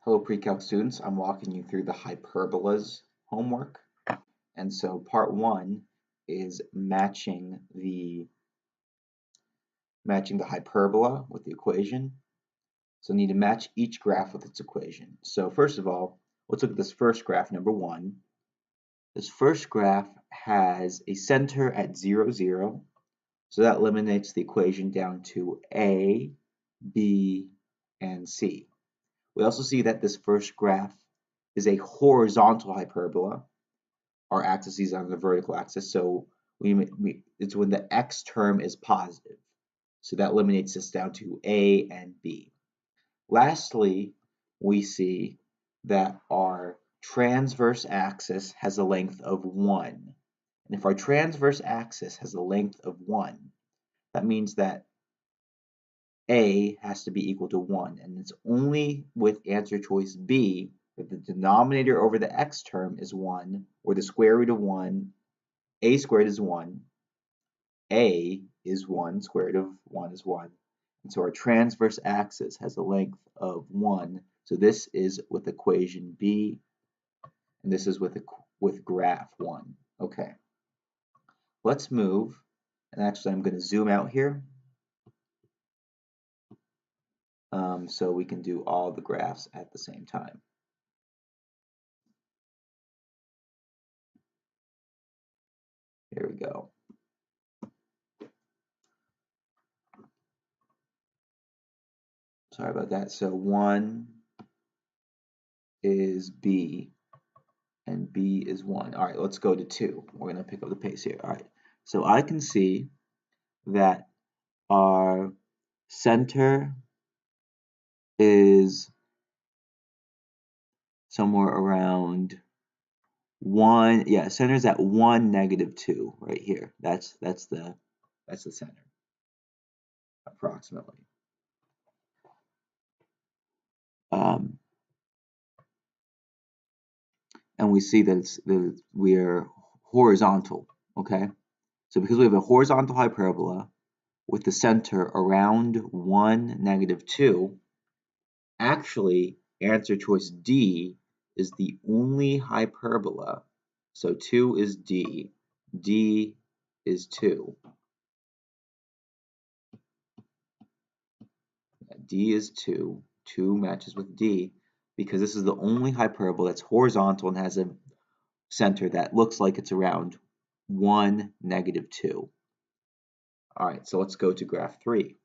Hello pre-calc students, I'm walking you through the hyperbolas homework. And so part one is matching the hyperbola with the equation. So you need to match each graph with its equation. So first of all, let's look at this first graph, number one. This first graph has a center at 0, 0. So that eliminates the equation down to A, B, and C. We also see that this first graph is a horizontal hyperbola. Our axis is on the vertical axis, so it's when the x term is positive. So that eliminates this down to A and B. Lastly, we see that our transverse axis has a length of 1. And if our transverse axis has a length of 1, that means that A has to be equal to 1. And it's only with answer choice B that the denominator over the x term is 1, or the square root of 1, a squared is 1, a is 1, square root of 1 is 1. And so our transverse axis has a length of 1. So this is with equation B, and this is with graph 1. Okay. Let's move, and actually I'm going to zoom out here so we can do all the graphs at the same time. Here we go. Sorry about that. So 1 is B, and B is 1. All right, let's go to 2. We're going to pick up the pace here. All right, so I can see that our center is somewhere around 1. Yeah, center's at 1, -2 right here. That's the center approximately. And we see that we're horizontal. Okay, so because we have a horizontal hyperbola with the center around 1, -2, actually answer choice D is the only hyperbola. So 2 is D, D is 2. D is 2, 2 matches with D because this is the only hyperbola that's horizontal and has a center that looks like it's around 1, -2. All right, so let's go to graph 3.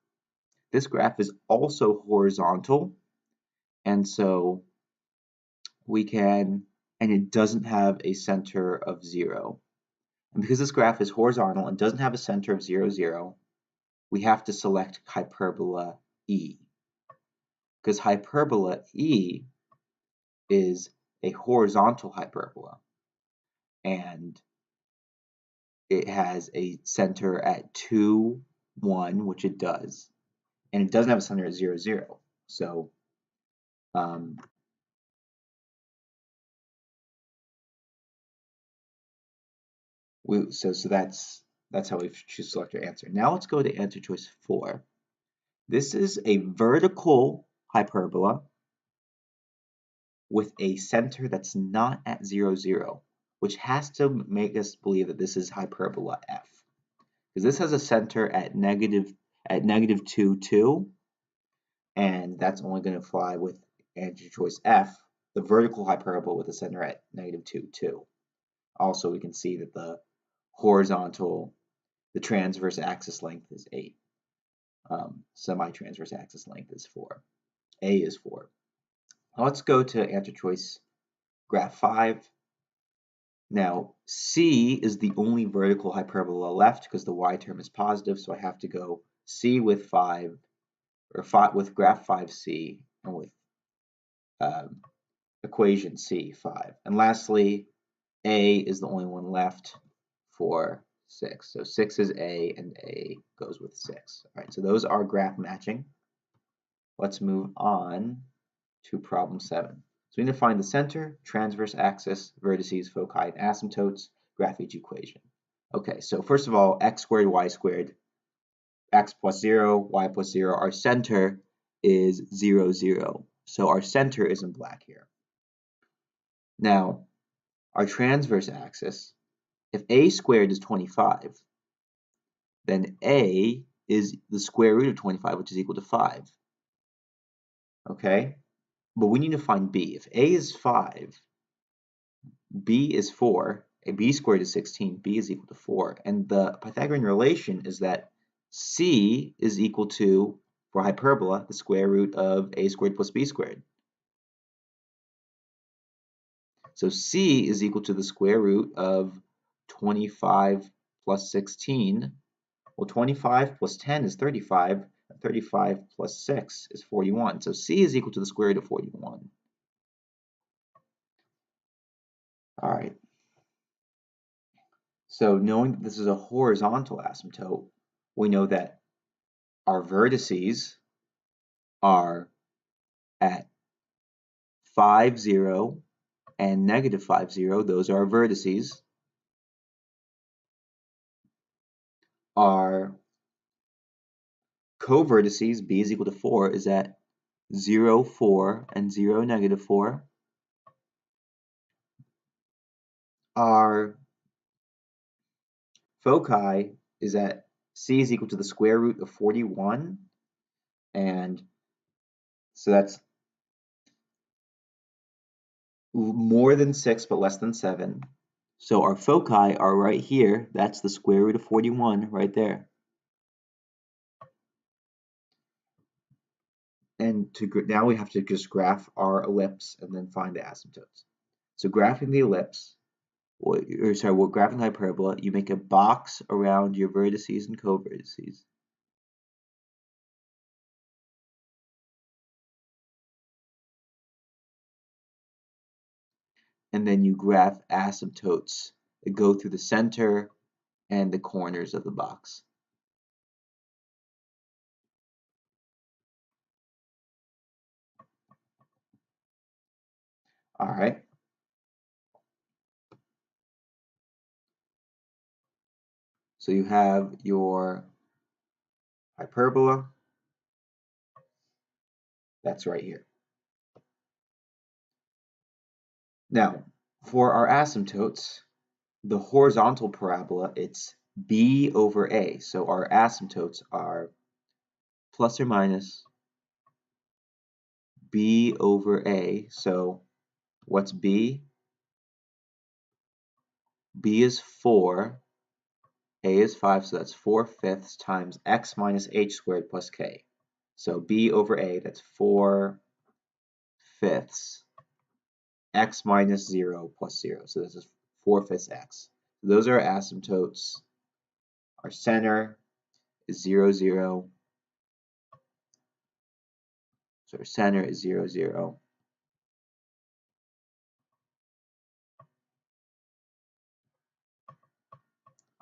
This graph is also horizontal, and so and it doesn't have a center of 0. And because this graph is horizontal and doesn't have a center of 0, 0, we have to select hyperbola E. Because hyperbola E is a horizontal hyperbola, and it has a center at 2, 1, which it does, and it doesn't have a center at 0, 0. So that's how we choose to select our answer. Now let's go to answer choice 4. This is a vertical hyperbola with a center that's not at 0, 0, which has to make us believe that this is hyperbola F. Because this has a center at negative 2, 2, and that's only going to fly with answer choice F, the vertical hyperbola with a center at negative 2, 2. Also, we can see that the transverse axis length is 8. Semi-transverse axis length is 4. A is 4. Now let's go to answer choice graph 5. Now, C is the only vertical hyperbola left because the y term is positive, so I have to go C with 5, or 5 with graph 5C, and with equation C, 5. And lastly, A is the only one left for 6. So 6 is A, and A goes with 6. All right, so those are graph matching. Let's move on to problem 7. So we need to find the center, transverse axis, vertices, foci, and asymptotes, graph each equation. Okay, so first of all, x squared, y squared, x plus 0, y plus 0, our center is 0, 0. So our center is in black here. Now, our transverse axis, if a squared is 25, then a is the square root of 25, which is equal to 5. Okay? But we need to find b. If a is 5, b is 4, b squared is 16, b is equal to 4. And the Pythagorean relation is that c is equal to, for hyperbola, the square root of a squared plus b squared. So c is equal to the square root of 25 plus 16. Well, 25 plus 10 is 35, and 35 plus 6 is 41. So c is equal to the square root of 41. All right. So knowing that this is a horizontal asymptote, we know that our vertices are at 5, 0, and negative 5, 0. Those are our vertices. Our covertices, b is equal to 4, is at 0, 4, and 0, negative 4. Our foci is at c is equal to the square root of 41, and so that's more than 6 but less than 7. So our foci are right here. That's the square root of 41 right there. And now we have to just graph our ellipse and then find the asymptotes. So graphing the ellipse, graphing the hyperbola, you make a box around your vertices and covertices. And then you graph asymptotes that go through the center and the corners of the box. All right. So you have your hyperbola. That's right here. Now, for our asymptotes, the horizontal parabola, it's b over a. So our asymptotes are plus or minus b over a. So what's b? B is 4, a is 5, so that's 4/5 times x minus h squared plus k. So b over a, that's 4/5 x minus 0 plus 0. So this is 4/5 x. So those are our asymptotes. Our center is 0, 0. So our center is 0, 0.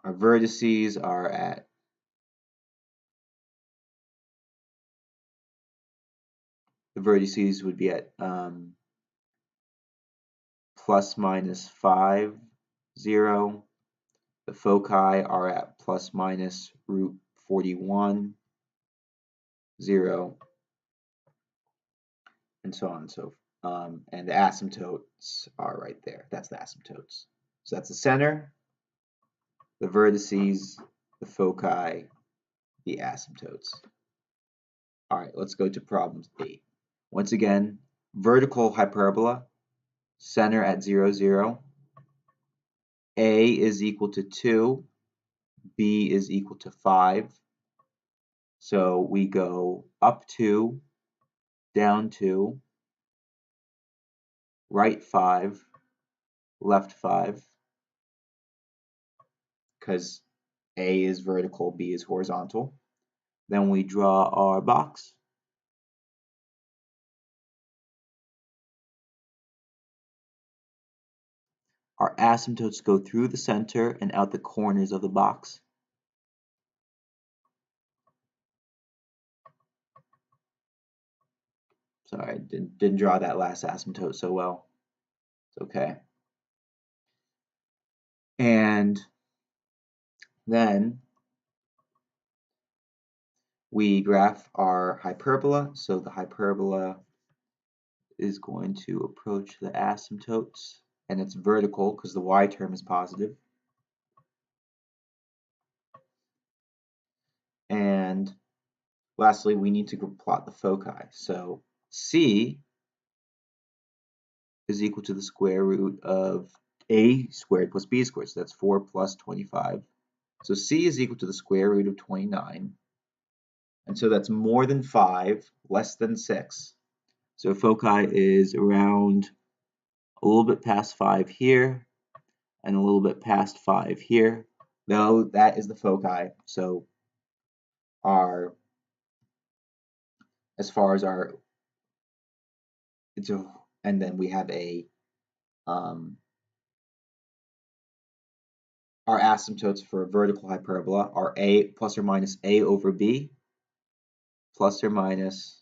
Our vertices are at the vertices would be at plus minus 5, 0. The foci are at plus minus root 41, 0, and so on and so forth. And the asymptotes are right there. That's the asymptotes. So that's the center, the vertices, the foci, the asymptotes. All right, let's go to problem 8. Once again, vertical hyperbola, center at 0, 0. A is equal to 2, B is equal to 5. So we go up 2, down 2, right 5, left 5, because A is vertical, B is horizontal. Then we draw our box. Our asymptotes go through the center and out the corners of the box. Sorry, I didn't draw that last asymptote so well. It's okay. And then we graph our hyperbola. So the hyperbola is going to approach the asymptotes, and it's vertical because the y term is positive. And lastly, we need to plot the foci. So C is equal to the square root of a squared plus b squared. So that's 4 plus 25. So C is equal to the square root of 29. And so that's more than 5, less than 6. So foci is around a little bit past 5 here and a little bit past 5 here. No, that is the foci. So our, as far as our, and then we have our asymptotes for a vertical hyperbola are a plus or minus a over b plus or minus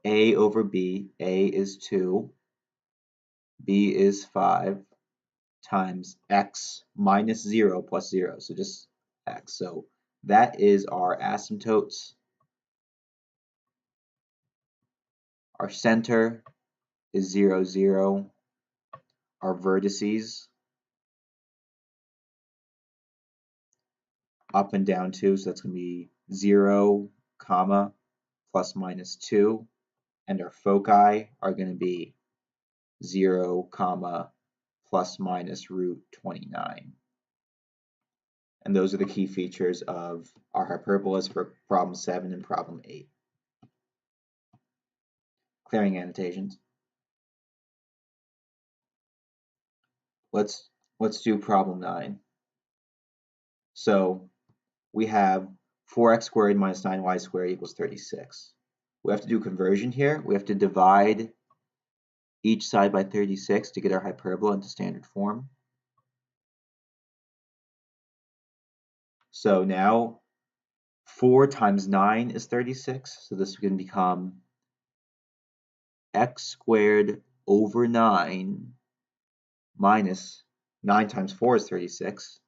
a over b. A is 2, b is 5 times x minus 0 plus 0. So just x. So that is our asymptotes. Our center is 0, 0. Our vertices up and down 2, so that's going to be 0, comma, plus minus 2. And our foci are going to be 0, comma, plus minus root 29. And those are the key features of our hyperbolas for problem 7 and problem 8. Clearing annotations. Let's do problem 9. So we have 4x squared minus 9y squared equals 36. We have to do conversion here. We have to divide each side by 36 to get our hyperbola into standard form. So now 4 times 9 is 36. So this is going to become x squared over 9 minus 9 times 4 is 36.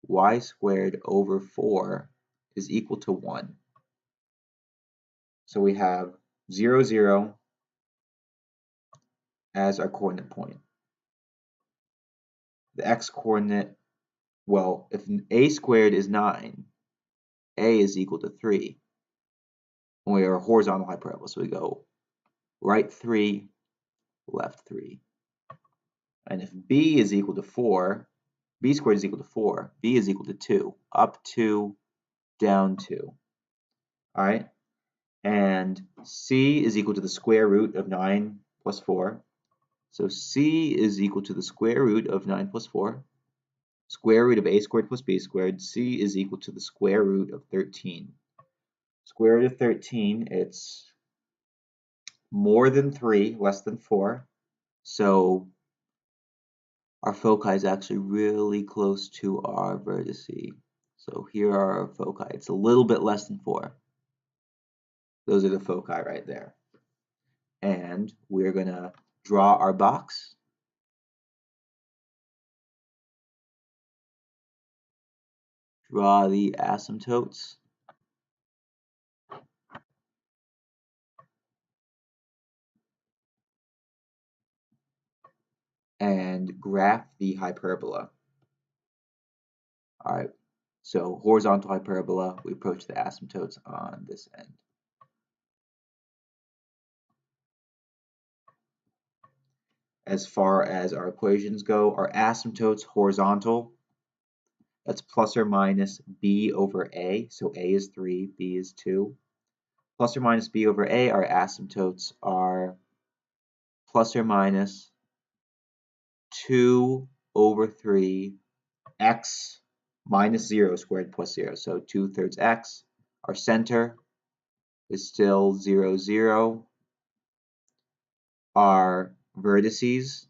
Y squared over 4 is equal to 1. So we have 0, 0 as our coordinate point. The x coordinate, well, if a squared is 9, a is equal to 3. And we are a horizontal hyperbola, so we go right 3, left 3. And if b is equal to 4, b squared is equal to 4, b is equal to 2, up 2, down 2. All right? And c is equal to the square root of 9 plus 4. So c is equal to the square root of 9 plus 4. Square root of a squared plus b squared. C is equal to the square root of 13. Square root of 13, it's more than 3, less than 4. So our foci is actually really close to our vertices. So here are our foci. It's a little bit less than 4. Those are the foci right there. And we're going to draw our box. Draw the asymptotes. And graph the hyperbola. All right, so horizontal hyperbola, we approach the asymptotes on this end. As far as our equations go, our asymptotes horizontal, that's plus or minus b over a, so a is 3, b is 2. Plus or minus b over a, our asymptotes are plus or minus 2 over 3 x minus 0 squared plus 0, so 2/3 x. Our center is still 0, 0. Our vertices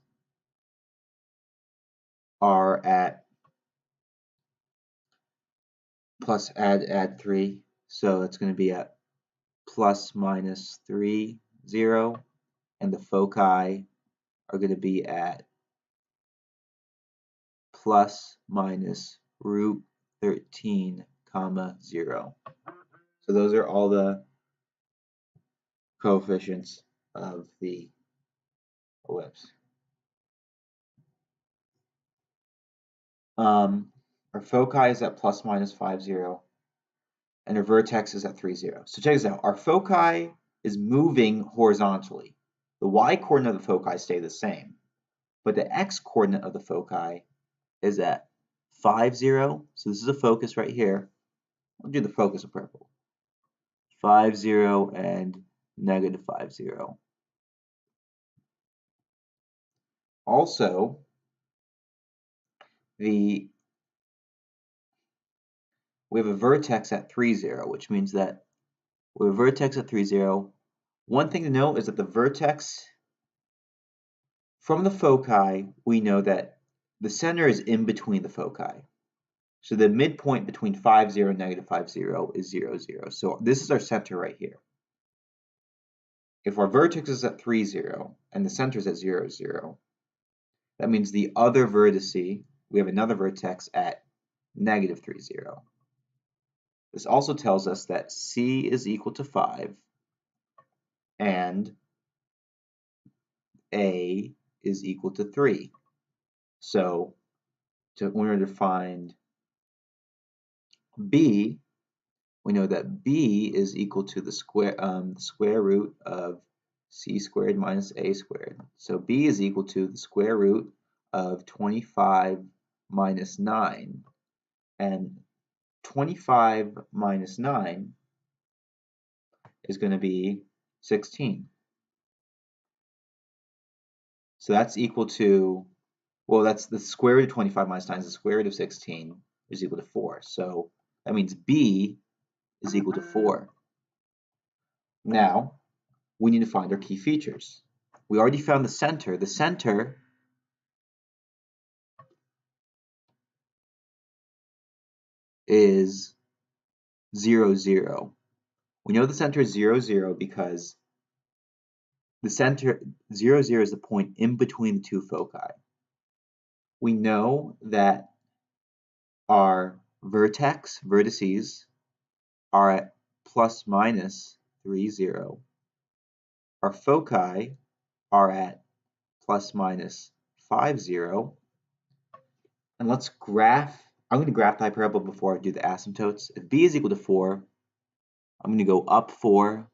are at plus add 3, so it's going to be at plus minus 3, 0, and the foci are going to be at plus minus root 13, comma 0. So those are all the coefficients of the ellipse. Our foci is at plus minus 5, 0, and our vertex is at 3, 0. So check this out. Our foci is moving horizontally. The y-coordinate of the foci stay the same, but the x-coordinate of the foci is at 5, 0. So this is a focus right here. I'll do the focus of purple. 5, 0, and negative 5, 0. Also, we have a vertex at 3, 0, which means that we have a vertex at 3, 0. One thing to note is that the vertex from the foci, we know that the center is in between the foci. So the midpoint between 5, 0 and negative 5, 0 is 0, 0. So this is our center right here. If our vertex is at 3, 0 and the center is at 0, 0, that means the other vertice, we have another vertex at negative 3, 0. This also tells us that C is equal to 5 and A is equal to 3. So in order to find B, we know that B is equal to the square root of C squared minus A squared. So B is equal to the square root of 25 minus 9. And 25 minus 9 is going to be 16. So that's equal to, well, that's the square root of 25 minus 9 is the square root of 16 is equal to 4. So that means B is equal to 4. Now, we need to find our key features. We already found the center. The center is 0, 0. We know the center is 0, 0 because the center 0, 0 is the point in between the two foci. We know that our vertices are at plus minus 3, 0. Our foci are at plus minus 5, 0. And let's graph. I'm going to graph the hyperbola before I do the asymptotes. If B is equal to 4, I'm going to go up 4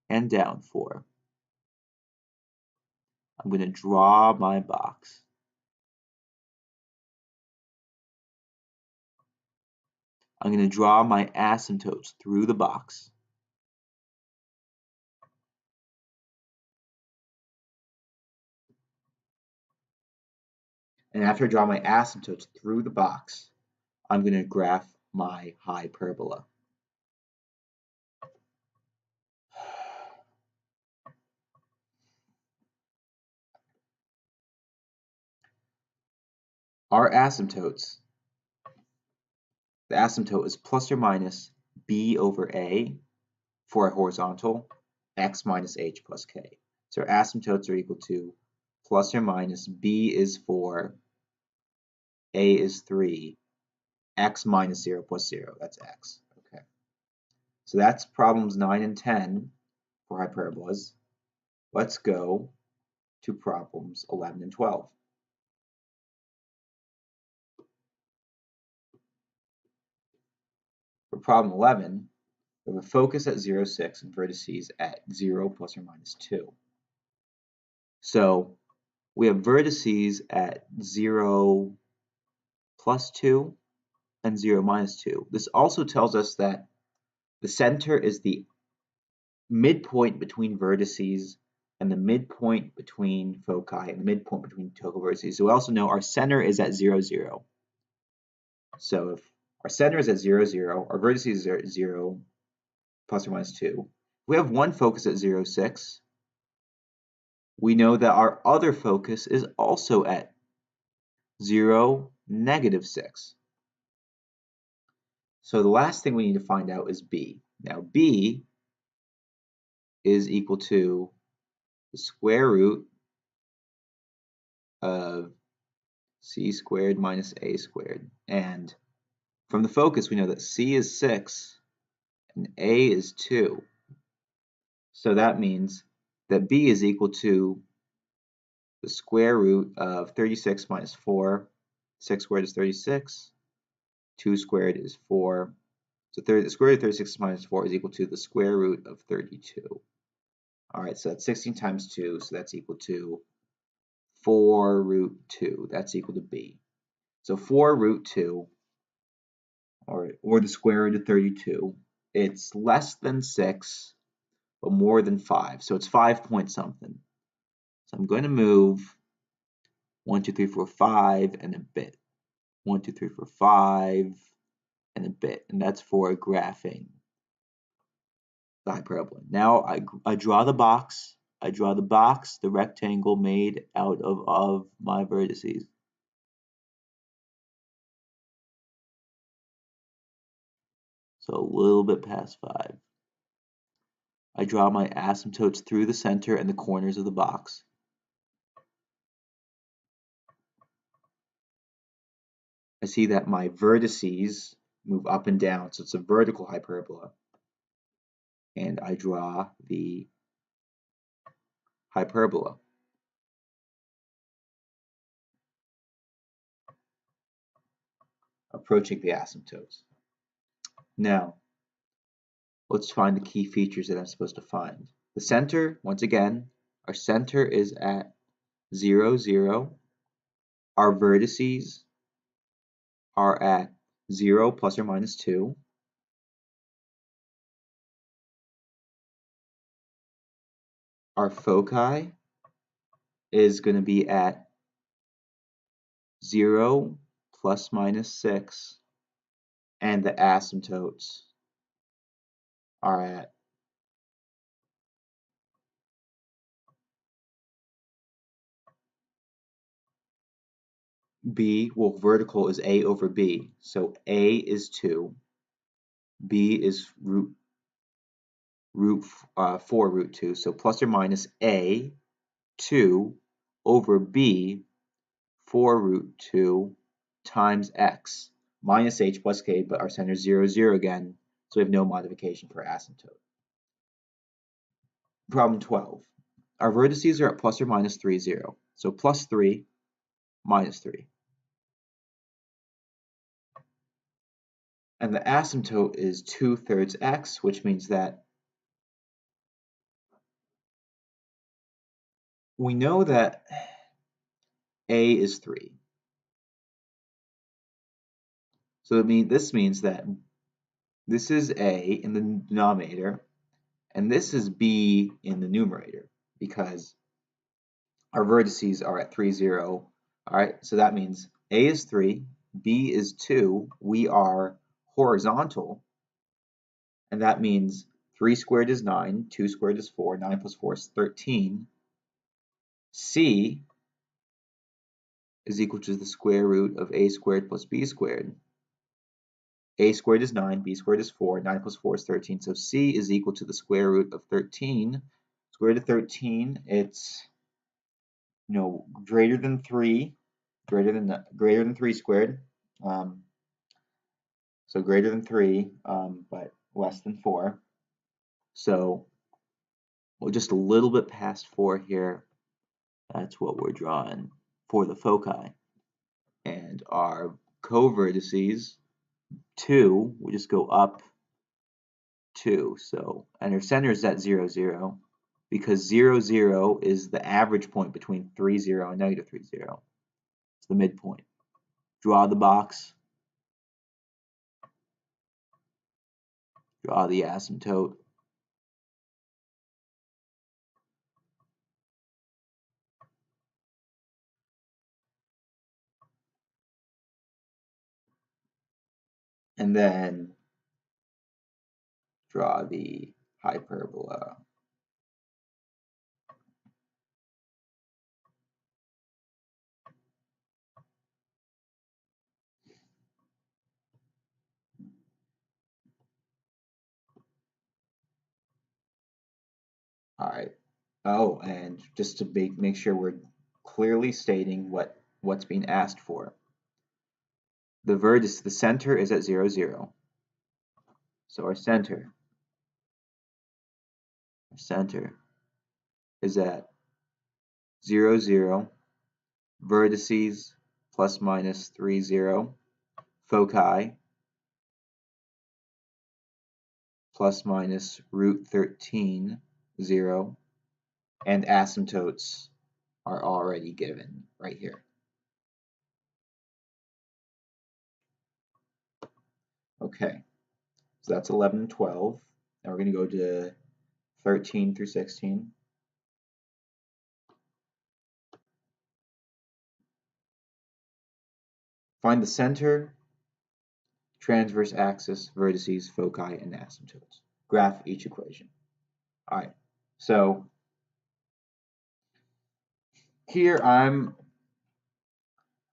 and down 4. I'm going to draw my box. I'm going to draw my asymptotes through the box. And after I draw my asymptotes through the box, I'm going to graph my hyperbola. Our asymptotes, the asymptote is plus or minus b over a for a horizontal, x minus h plus k. So our asymptotes are equal to plus or minus b is 4, a is 3, x minus 0 plus 0, that's x. Okay. So that's problems 9 and 10 for hyperbolas. Let's go to problems 11 and 12. For problem 11, we have a focus at 0, 6 and vertices at 0 plus or minus 2. So we have vertices at 0 plus 2 and 0 minus 2. This also tells us that the center is the midpoint between vertices and the midpoint between foci and the midpoint between total vertices. So we also know our center is at 0, 0. So if our center is at 0, 0, our vertices are at 0 plus or minus 2. We have one focus at 0, 6. We know that our other focus is also at 0, negative 6. So the last thing we need to find out is B. Now B is equal to the square root of c squared minus a squared. And from the focus, we know that c is 6 and a is 2. So that means that b is equal to the square root of 36 minus 4. 6 squared is 36. 2 squared is 4. So the square root of 36 minus 4 is equal to the square root of 32. All right, so that's 16 times 2, so that's equal to 4 root 2. That's equal to b. So 4 root 2, or the square root of 32, it's less than 6, but more than 5. So it's 5 point something. So I'm going to move 1, 2, 3, 4, 5 and a bit. 1, 2, 3, 4, 5 and a bit. And that's for graphing the hyperbola. Now I draw the box. I draw the box, the rectangle made out of my vertices. So a little bit past 5. I draw my asymptotes through the center and the corners of the box. I see that my vertices move up and down, so it's a vertical hyperbola. And I draw the hyperbola. Approaching the asymptotes. Now, let's find the key features that I'm supposed to find. The center, once again, our center is at 0, 0. Our vertices are at 0 plus or minus 2. Our foci is going to be at 0 plus minus 6. And the asymptotes are at b, well, vertical is a over b. So a is 2, b is 4 root 2. So plus or minus a, 2, over b, 4 root 2, times x, minus h plus k, but our center is 0, 0 again, so we have no modification for asymptote. Problem 12. Our vertices are at plus or minus 3, 0. So plus 3, minus 3. And the asymptote is 2/3 x, which means that we know that a is 3. So this means that this is a in the denominator, and this is b in the numerator, because our vertices are at 3, 0. All right, so that means a is 3, b is 2. We are horizontal, and that means 3 squared is 9, 2 squared is 4, 9 plus 4 is 13. C is equal to the square root of a squared plus b squared. A squared is 9, b squared is 4, 9 plus 4 is 13. So c is equal to the square root of 13. Square root of 13, it's greater than 3, greater than 3 squared. So greater than 3, but less than 4. So we're just a little bit past 4 here. That's what we're drawing for the foci. And our co-vertices, 2, we just go up 2. So, and our center is at 0, 0, because 0, 0 is the average point between 3, 0 and negative 3, 0. It's the midpoint. Draw the box. Draw the asymptote. And then draw the hyperbola. All right. Oh, and just to make sure we're clearly stating what's being asked for. The center is at 0, 0. So our center Our center is at 0, 0, vertices plus minus 3, 0, foci plus minus root 13, 0, and asymptotes are already given right here. Okay, so that's 11 and 12. Now we're going to go to 13 through 16. Find the center, transverse axis, vertices, foci, and asymptotes. Graph each equation. All right, so here I'm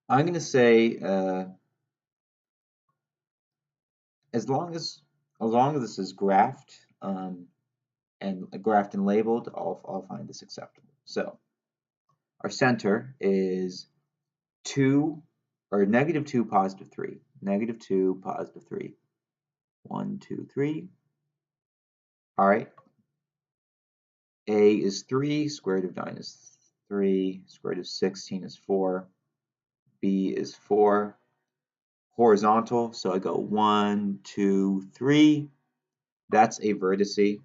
going to say as long as this is graphed and labeled, I'll find this acceptable. So our center is 2 or -2, +3. -2, +3. 1, 2, 3. All right. A is 3, square root of 9 is 3, square root of 16 is 4. B is 4. Horizontal, so I go 1, 2, 3. That's a vertice.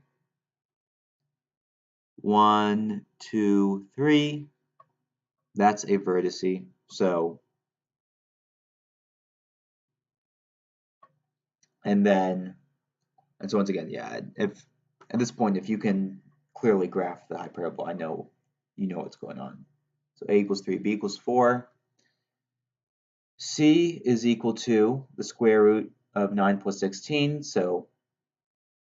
1, 2, 3. That's a vertice. So, and so once again, yeah, if at this point, if you can clearly graph the hyperbola, I know you know what's going on. So A equals 3, B equals 4. C is equal to the square root of 9 plus 16. So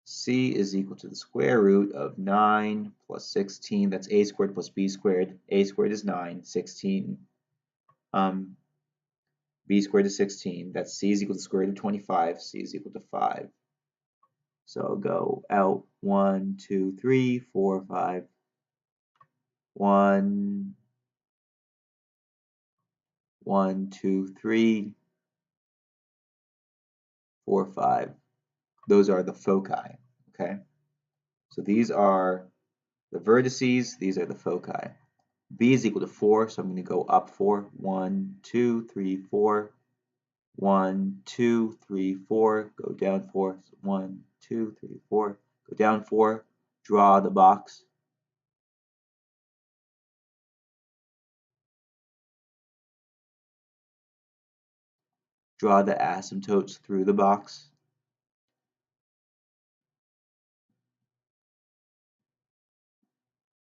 C is equal to the square root of 9 plus 16. That's A squared plus B squared. A squared is 9, 16. B squared is 16. That's C is equal to the square root of 25. C is equal to 5. So I'll go out 1, 2, 3, 4, 5. 1, 1, 2, 3, 4, 5. Those are the foci. Okay. So these are the vertices. These are the foci. B is equal to 4, so I'm going to go up 4. 1, 2, 3, 4. 1, 2, 3, 4. Go down 4. 1, 2, 3, 4. Go down 4. Draw the box. Draw the asymptotes through the box.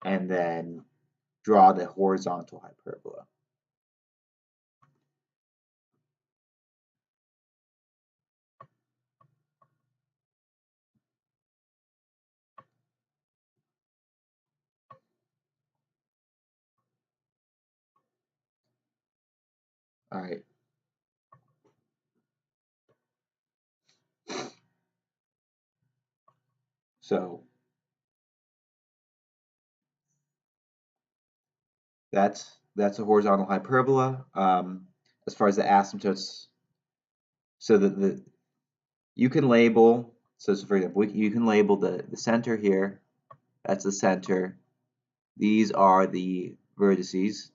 And then draw the horizontal hyperbola. All right. So that's a horizontal hyperbola. As far as the asymptotes, so that you can label. So for example, you can label the center here. That's the center. These are the vertices.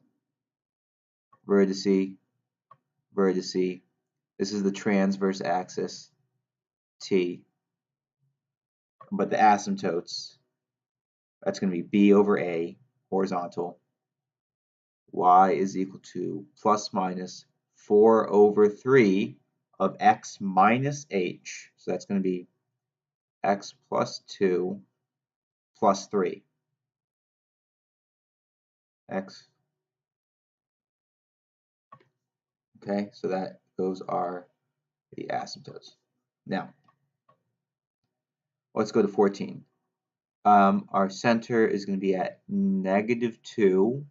Vertice, vertice. This is the transverse axis, T. But the asymptotes, that's going to be B over A, horizontal. Y is equal to plus minus 4 over 3 of x minus h. So that's going to be x plus 2 plus 3. X. Okay, so those are the asymptotes. Now, let's go to 14. Our center is going to be at -2,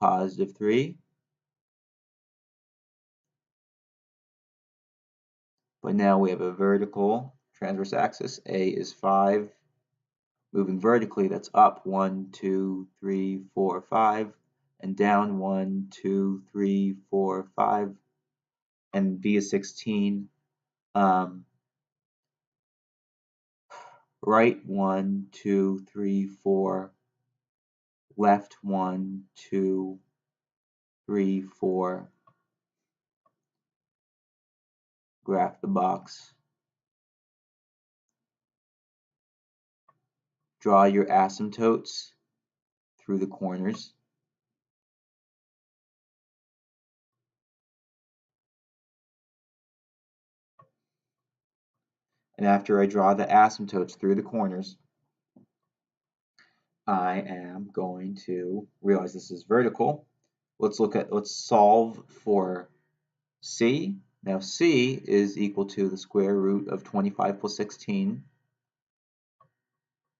+3. But now we have a vertical transverse axis. A is 5. Moving vertically, that's up 1, 2, 3, 4, 5. And down 1, 2, 3, 4, 5. And B is 16. right 1, 2, 3, 4, left 1, 2, 3, 4, graph the box, draw your asymptotes through the corners, and after I draw the asymptotes through the corners, I am going to realize this is vertical. Let's solve for C. Now C is equal to the square root of 25 plus 16.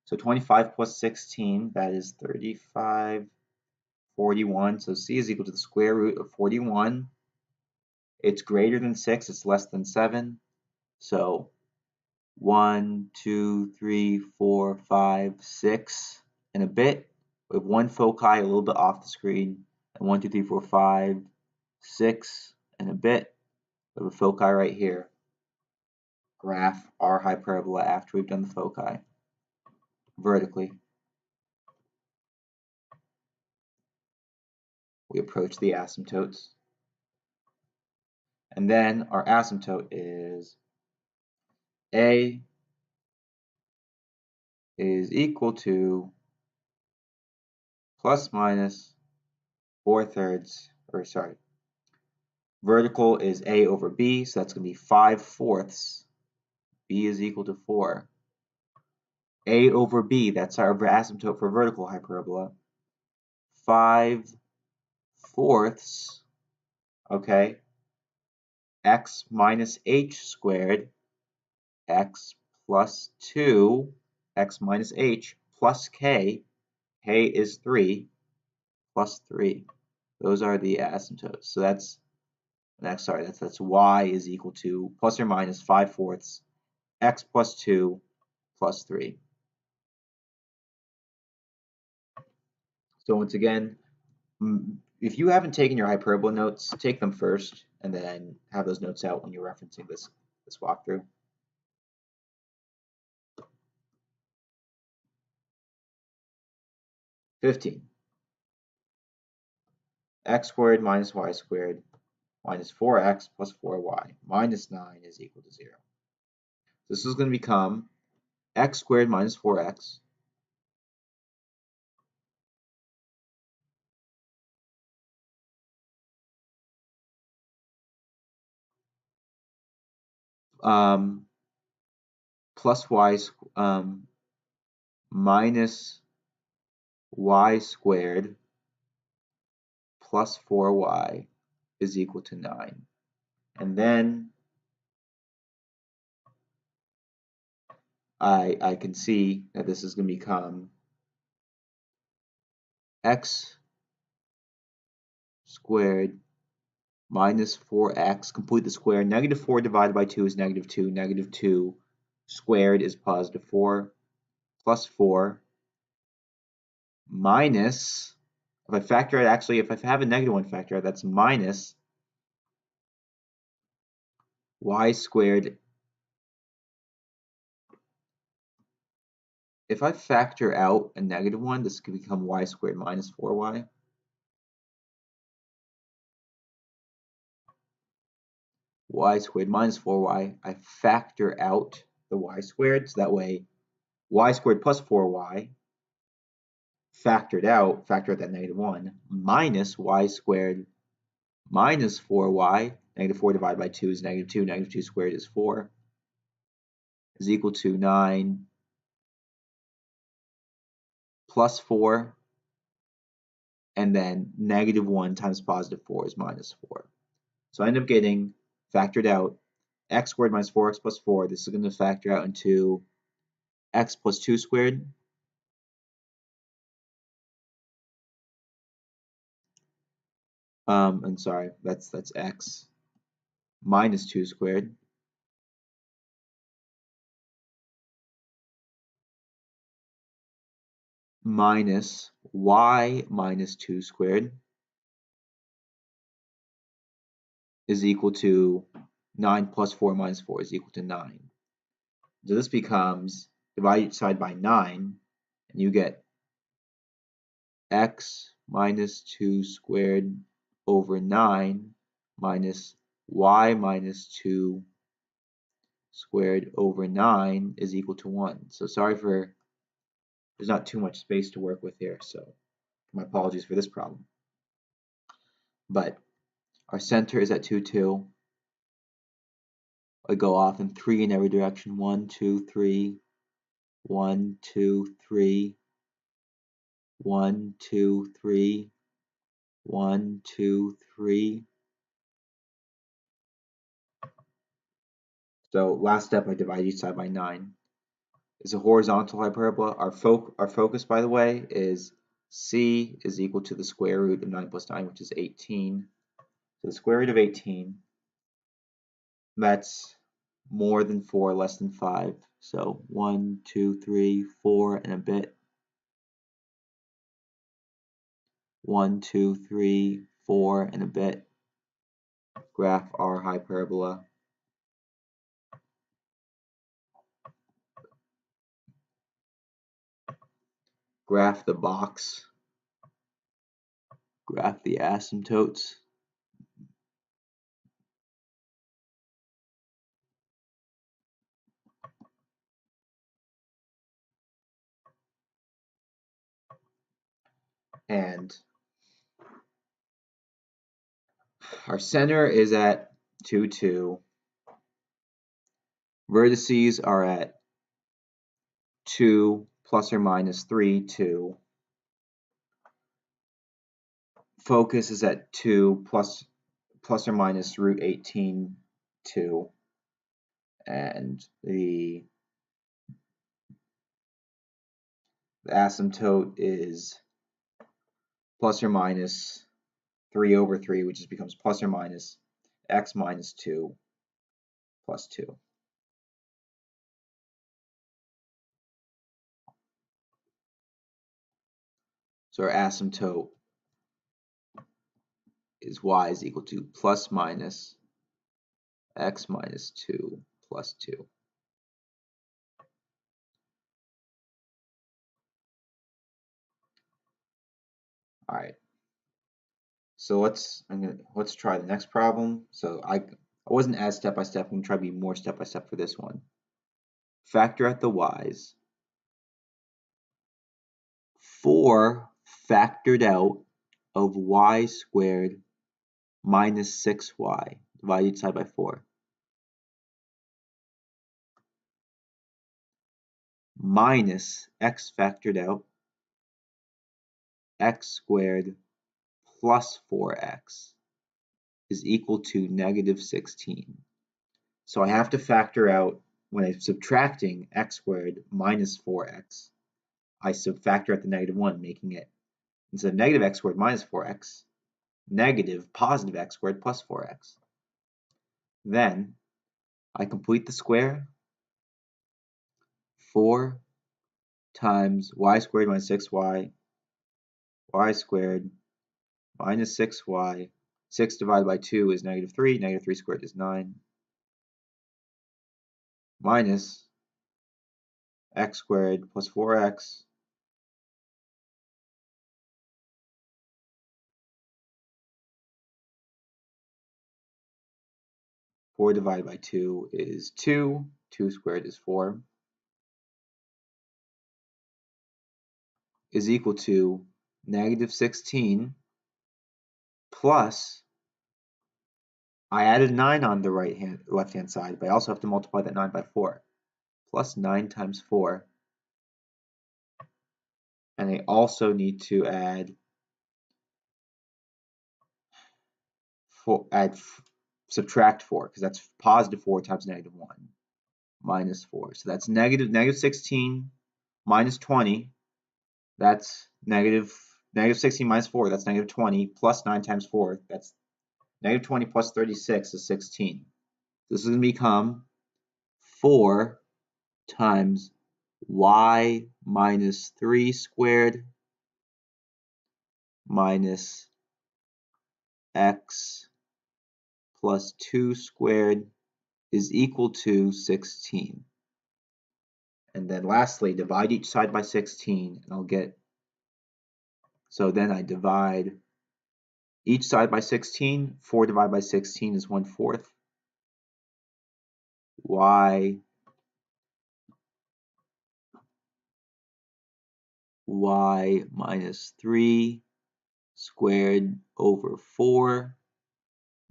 So 25 plus 16, that is 35, 41. So C is equal to the square root of 41. It's greater than 6, it's less than 7. So 1, 2, 3, 4, 5, 6 and a bit. We have one foci a little bit off the screen. And 1, 2, 3, 4, 5, 6 and a bit. We have a foci right here. Graph our hyperbola after we've done the foci vertically. We approach the asymptotes. And then our asymptote is A is equal to plus minus 4/3, or sorry, vertical is A over B, so that's going to be 5/4. B is equal to 4. A over B, that's our asymptote for vertical hyperbola. 5/4, okay, x minus h squared, x plus 2, x minus h plus k, k is 3, plus 3. Those are the asymptotes. So that's y is equal to plus or minus 5/4 x plus 2 plus 3. So once again, if you haven't taken your hyperbola notes, take them first and then have those notes out when you're referencing this walkthrough. (15) x squared minus y squared minus 4x plus 4y minus 9 is equal to 0. This is going to become x squared minus 4x plus y minus y squared plus 4y is equal to 9. And then I can see that this is going to become x squared minus 4x, complete the square. Negative 4 divided by 2 is negative 2. Negative 2 squared is positive 4 plus 4 minus, if I factor out, actually, if I have a negative one factor out, that's minus y squared. If I factor out a negative one, this could become y squared minus 4y. Y squared minus 4y. I factor out the y squared, so that way y squared plus 4y factor out that negative 1, minus y squared minus 4y. Negative 4 divided by 2 is negative 2. Negative 2 squared is 4, is equal to 9 plus 4, and then negative 1 times positive 4 is minus 4. So I end up getting factored out x squared minus 4x plus 4. This is going to factor out into x plus 2 squared. I'm sorry, that's x minus 2 squared minus y minus 2 squared is equal to 9 plus 4 minus 4 is equal to 9. So this becomes divide each side by 9, and you get x minus 2 squared over 9 minus y minus 2 squared over 9 is equal to 1. So sorry for, there's not too much space to work with here, so my apologies for this problem. But our center is at 2, 2. I go off in 3 in every direction. 1, 2, 3. 1, 2, 3. 1, 2, 3. 1, 2, 3. So last step, I divide each side by 9. It's a horizontal hyperbola. Our focus, by the way, is c is equal to the square root of 9 plus 9, which is 18. So the square root of 18, that's more than 4, less than 5. So 1, 2, 3, 4 and a bit. 1, 2, 3, 4 and a bit. Graph our hyperbola. Graph the box. Graph the asymptotes. And our center is at 2, 2. Vertices are at 2 plus or minus 3, 2. Focus is at 2 plus or minus root 18, 2. And the asymptote is plus or minus 3 over 3, which just becomes plus or minus x minus 2 plus 2. So our asymptote is y is equal to plus minus x minus 2 plus 2. All right. So let's try the next problem. So I wasn't as step by step. I'm gonna try to be more step by step for this one. Factor out the y's. 4 factored out of y squared minus 6y. Divide each side by 4. Minus x factored out, x squared plus 4x is equal to negative 16. So I have to factor out, when I'm subtracting x squared minus 4x, I subtractor out the negative 1, making it, instead of negative x squared minus 4x, negative positive x squared plus 4x. Then I complete the square. 4 times y squared minus 6y, y squared minus 6y. 6 divided by 2 is negative 3. Negative 3 squared is 9. Minus x squared plus 4x. Four divided by 2 is 2. 2 squared is 4. Is equal to negative 16 plus, I added 9 on the left hand side, but I also have to multiply that 9 by 4. Plus 9 times 4. And I also need to subtract 4, because that's positive 4 times negative 1 minus 4. So that's negative 16 minus 20. That's negative 16 minus 4. That's negative 20 plus 9 times 4. That's negative 20 plus 36 is 16. This is going to become 4 times y minus 3 squared minus x plus 2 squared is equal to 16. And then lastly, divide each side by 16, and I'll get, so then I divide each side by 16. 4 divided by 16 is 1/4. Y minus 3 squared over 4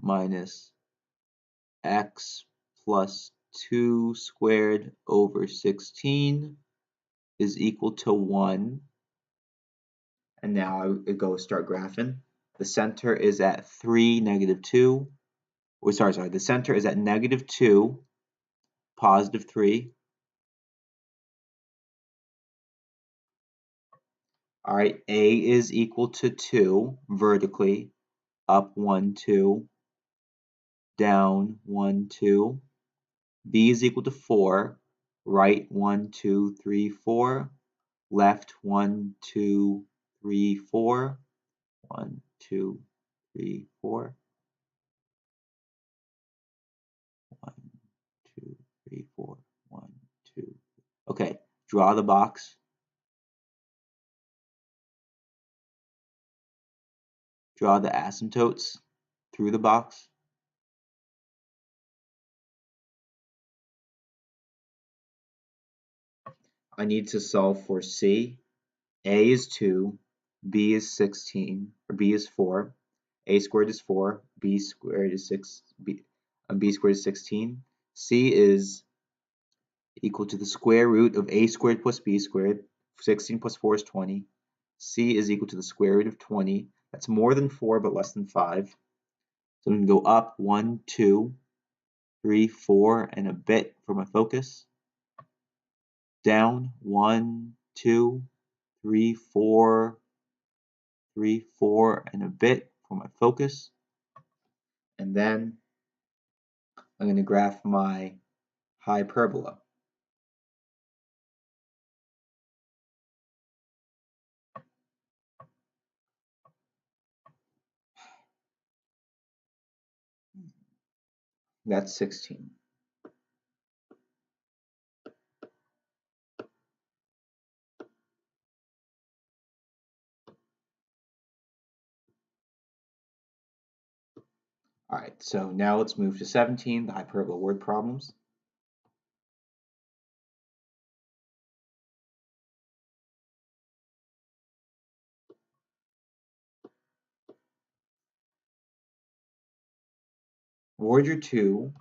minus x plus 2 squared over 16 is equal to 1. And now I go start graphing. The center is at 3, -2. Or sorry. The center is at -2, +3. All right, A is equal to 2 vertically, up 1, 2, down 1, 2. B is equal to 4, right 1, 2, 3, 4, left 1, 2, 3, 4, 1, 2, 3, 4, 1, 2, 3, 4, 1, 2. Okay, draw the box. Draw the asymptotes through the box. I need to solve for C. A is 2, B is 16, or B is 4, A squared is 4, B squared is 6, B squared is 16. C is equal to the square root of A squared plus B squared. 16 plus 4 is 20. C is equal to the square root of 20. That's more than 4 but less than 5. So I'm going to go up 1, 2, 3, 4, and a bit for my focus. Down 1, 2, 3, 4, 3, 4, and a bit for my focus. And then I'm going to graph my hyperbola. That's 16. All right, so now let's move to 17, the hyperbola word problems. Voyager 2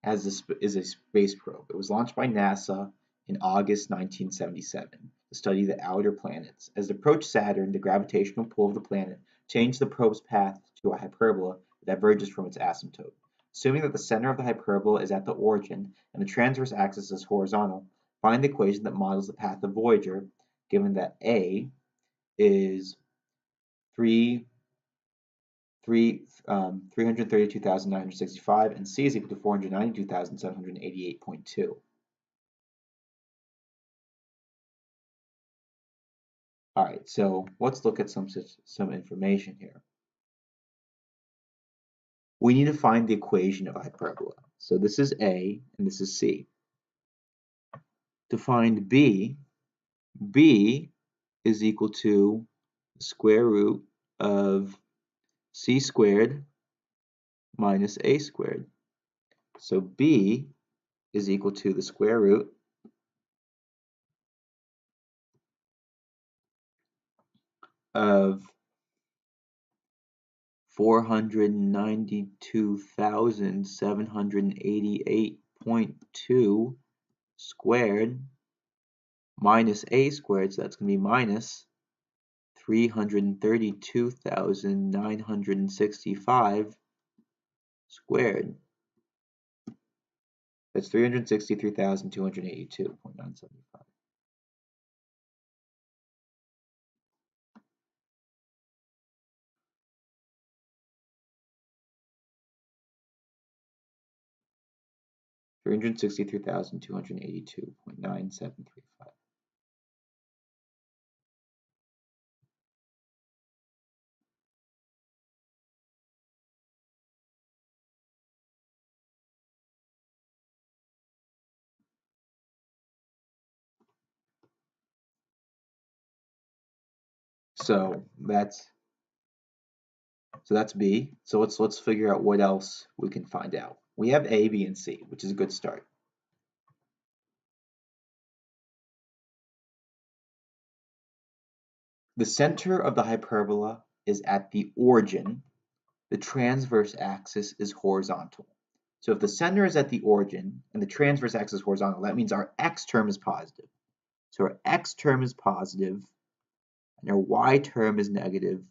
is a space probe. It was launched by NASA in August 1977 to study the outer planets. As it approached Saturn, the gravitational pull of the planet changed the probe's path to a hyperbola that diverges from its asymptote. Assuming that the center of the hyperbola is at the origin and the transverse axis is horizontal, find the equation that models the path of Voyager, given that A is 332,965 and C is equal to 492,788.2. All right, so let's look at some information here. We need to find the equation of hyperbola. So this is A and this is C. To find B, B is equal to the square root of C squared minus A squared. So B is equal to the square root of 492,788.2 squared minus A squared, so that's going to be minus 332,965 squared. That's 363,282.975. $363,282.9735. So that's B. So let's figure out what else we can find out. We have A, B, and C, which is a good start. The center of the hyperbola is at the origin. The transverse axis is horizontal. So if the center is at the origin and the transverse axis is horizontal, that means our x term is positive. So our x term is positive and our y term is negative.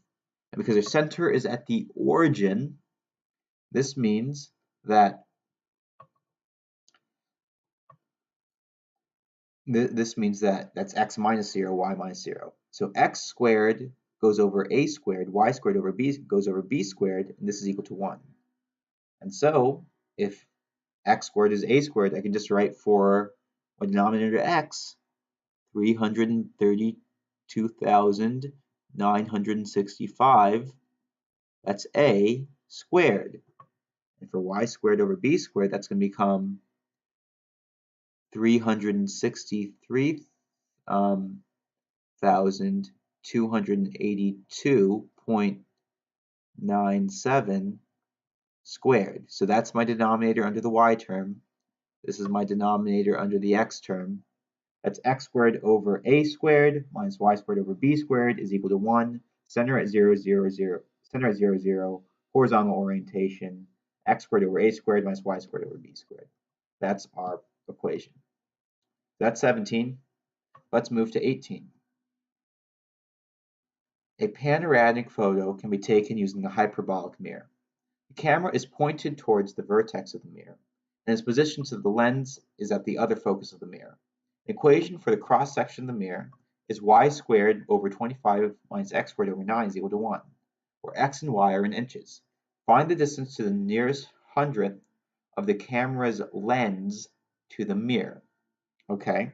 And because our center is at the origin, this means that that's x minus 0, y minus 0. So x squared goes over a squared, y squared over b goes over b squared, and this is equal to 1. And so if x squared is a squared, I can just write for my denominator x, 332,965, that's a squared. And for y squared over b squared, that's going to become 363,282.97 squared. So that's my denominator under the y term. This is my denominator under the x term. That's x squared over a squared minus y squared over b squared is equal to 1. Center at 0, 0, 0. Center at 0, 0. Horizontal orientation. X squared over a squared minus y squared over b squared. That's our equation. That's 17. Let's move to 18. A panoramic photo can be taken using a hyperbolic mirror. The camera is pointed towards the vertex of the mirror, and its position to the lens is at the other focus of the mirror. The equation for the cross-section of the mirror is y squared over 25 minus x squared over 9 is equal to 1, where x and y are in inches. Find the distance to the nearest hundredth of the camera's lens to the mirror. Okay?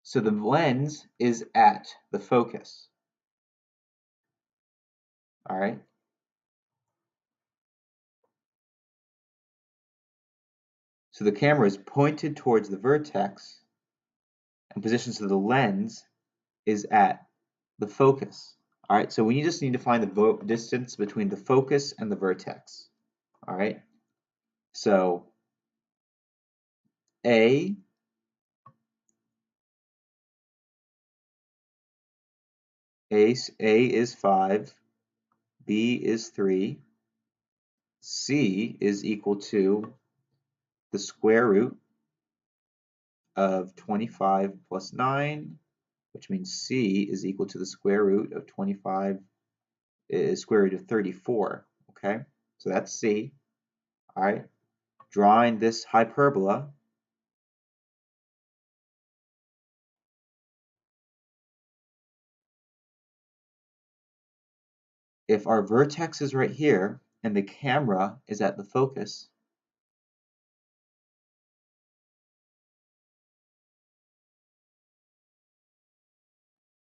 So the lens is at the focus. All right? So the camera is pointed towards the vertex, and position to the lens is at the focus. All right, so we just need to find the distance between the focus and the vertex. All right, so A is 5, B is 3, C is equal to the square root of 25 plus 9, which means C is equal to the square root of 25 is square root of 34. Okay, so that's C. All right, drawing this hyperbola, if our vertex is right here and the camera is at the focus,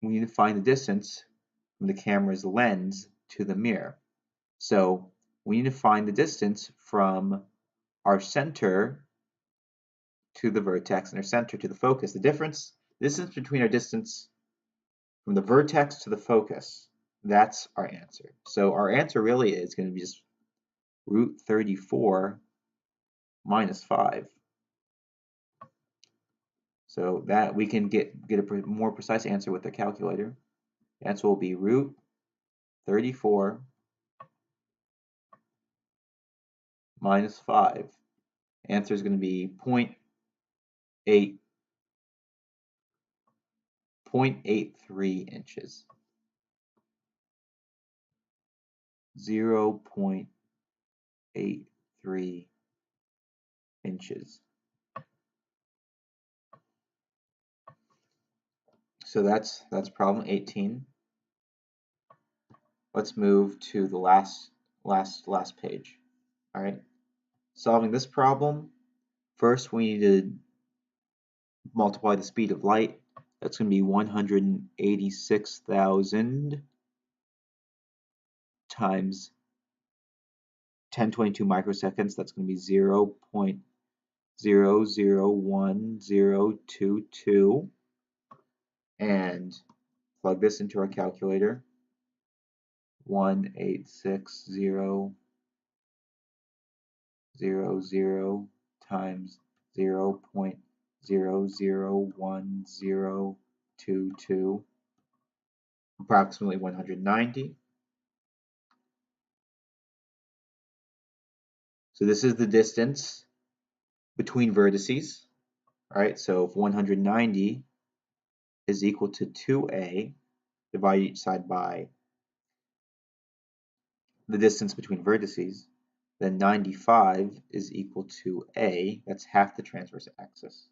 we need to find the distance from the camera's lens to the mirror. So we need to find the distance from our center to the vertex and our center to the focus. The distance between our distance from the vertex to the focus, that's our answer. So our answer really is going to be just root 34 minus 5. So that we can get a more precise answer with the calculator. The answer will be root 34 minus 5. Answer is going to be 0.83 inches. 0.83 inches. So that's problem 18. Let's move to the last page. All right. Solving this problem, first we need to multiply the speed of light. That's going to be 186,000 times 1022 microseconds. That's going to be 0.001022. And plug this into our calculator. 186000 times 0.001022, approximately 190. So this is the distance between vertices. All right, so if 190 is equal to 2a, divide each side by the distance between vertices, then 95 is equal to a, that's half the transverse axis.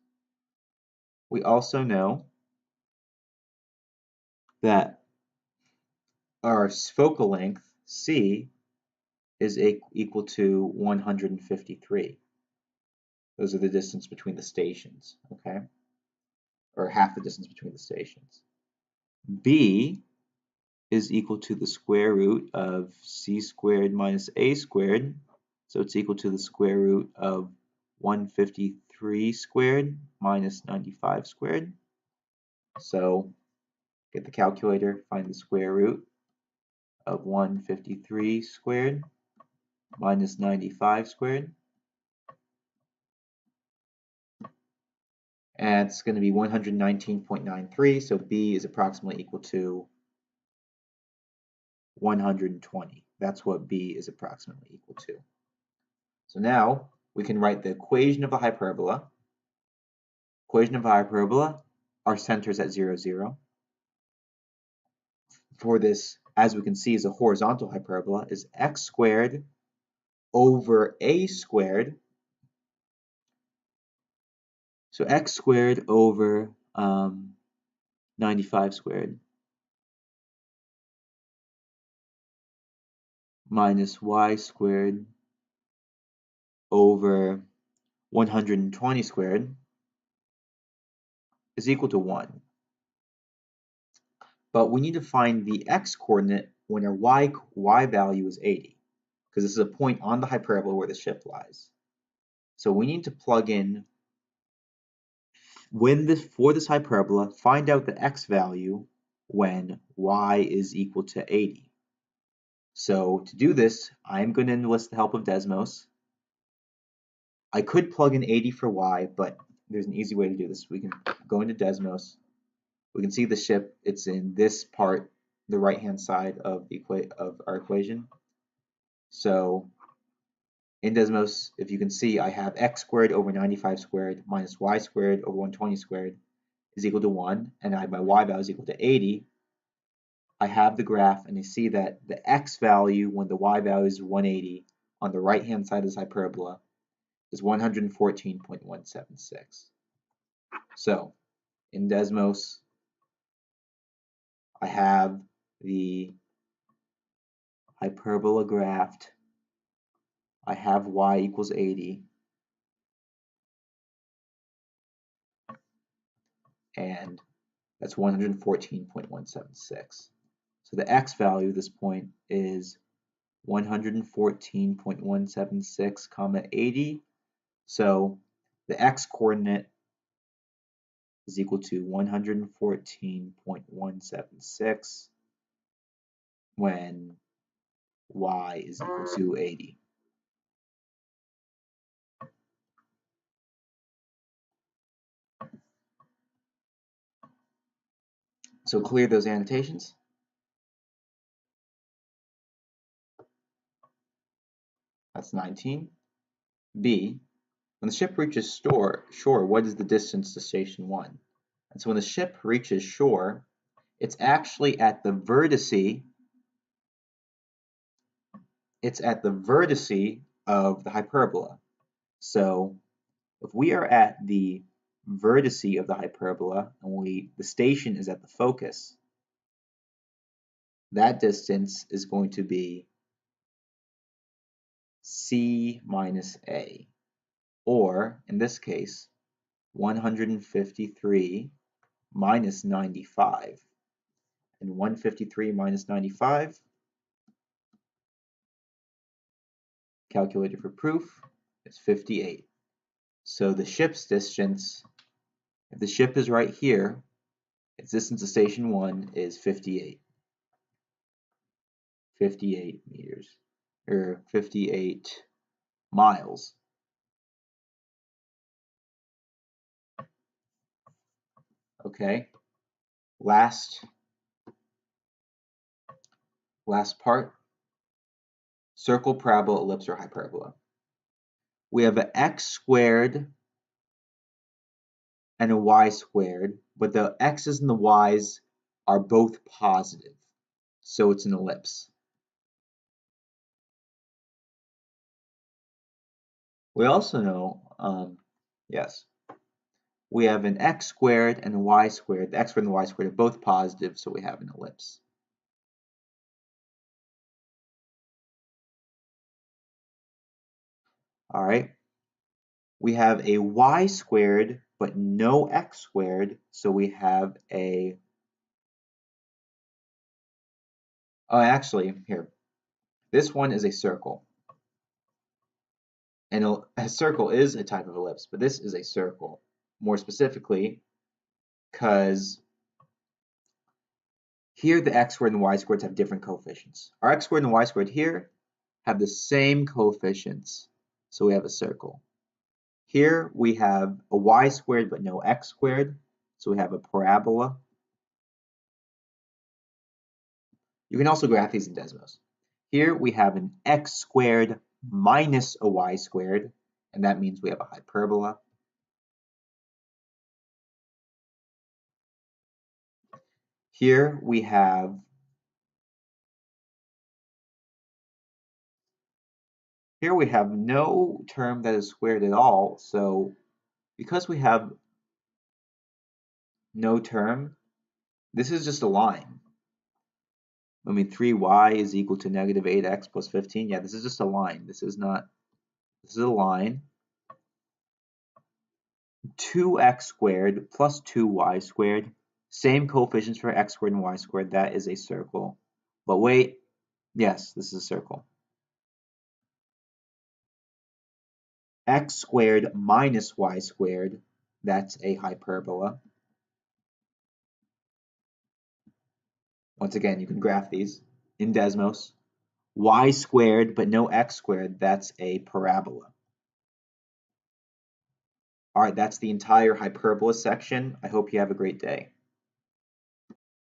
We also know that our focal length, c, is equal to 153. Those are the distance between the stations, okay? Or half the distance between the stations. B is equal to the square root of c squared minus a squared. So it's equal to the square root of 153 squared minus 95 squared. So get the calculator, find the square root of 153 squared minus 95 squared. And it's going to be 119.93, so B is approximately equal to 120. That's what B is approximately equal to. So now we can write the equation of a hyperbola. Equation of a hyperbola, our center is at 0, 0. For this, as we can see, is a horizontal hyperbola, is x squared over a squared. So x squared over 95 squared minus y squared over 120 squared is equal to 1. But we need to find the x coordinate when our y value is 80, because this is a point on the hyperbola where the ship lies. So we need to plug in for this hyperbola, find out the x value when y is equal to 80. So to do this, I'm going to enlist the help of Desmos. I could plug in 80 for y, but there's an easy way to do this. We can go into Desmos. We can see the ship. It's in this part, the right-hand side of our equation. So in Desmos, if you can see, I have x squared over 95 squared minus y squared over 120 squared is equal to 1, and I have my y value is equal to 80. I have the graph, and I see that the x value when the y value is 180 on the right-hand side of this hyperbola is 114.176. So in Desmos, I have the hyperbola graphed. I have y equals 80, and that's 114.176. So the x value at this point is 114.176 comma 80. So the x coordinate is equal to 114.176 when y is equal to 80. So clear those annotations. That's 19. B, when the ship reaches shore, what is the distance to station 1? And so when the ship reaches shore, it's actually at the vertice. It's at the vertice of the hyperbola. So if we are at the vertice of the hyperbola and the station is at the focus, that distance is going to be c minus a, or in this case 153 minus 95. And 153 minus 95, calculated for proof, is 58. So the ship's distance, if the ship is right here, Its distance to station 1 is 58. 58 meters, or 58 miles. Okay, last part, circle, parabola, ellipse, or hyperbola. We have an x squared and a y squared, but the x's and the y's are both positive, so it's an ellipse. We also know, yes, we have an x squared and a y squared. The x squared and the y squared are both positive, so we have an ellipse. All right. We have a y squared, but no x squared, so we have a, oh, actually, here, this one is a circle. And a circle is a type of ellipse, but this is a circle. More specifically, because here the x squared and the y squareds have different coefficients. Our x squared and y squared here have the same coefficients, so we have a circle. Here we have a y squared but no x squared, so we have a parabola. You can also graph these in Desmos. Here we have an x squared minus a y squared, and that means we have a hyperbola. Here we have no term that is squared at all, so because we have no term, this is just a line. I mean, 3y is equal to negative 8x plus 15. Yeah, this is just a line. This is a line. 2x squared plus 2y squared. Same coefficients for x squared and y squared. That is a circle. But wait, yes, this is a circle. X squared minus y squared. That's a hyperbola. Once again, you can graph these in Desmos. Y squared but no x squared. That's a parabola. All right, that's the entire hyperbola section. I hope you have a great day.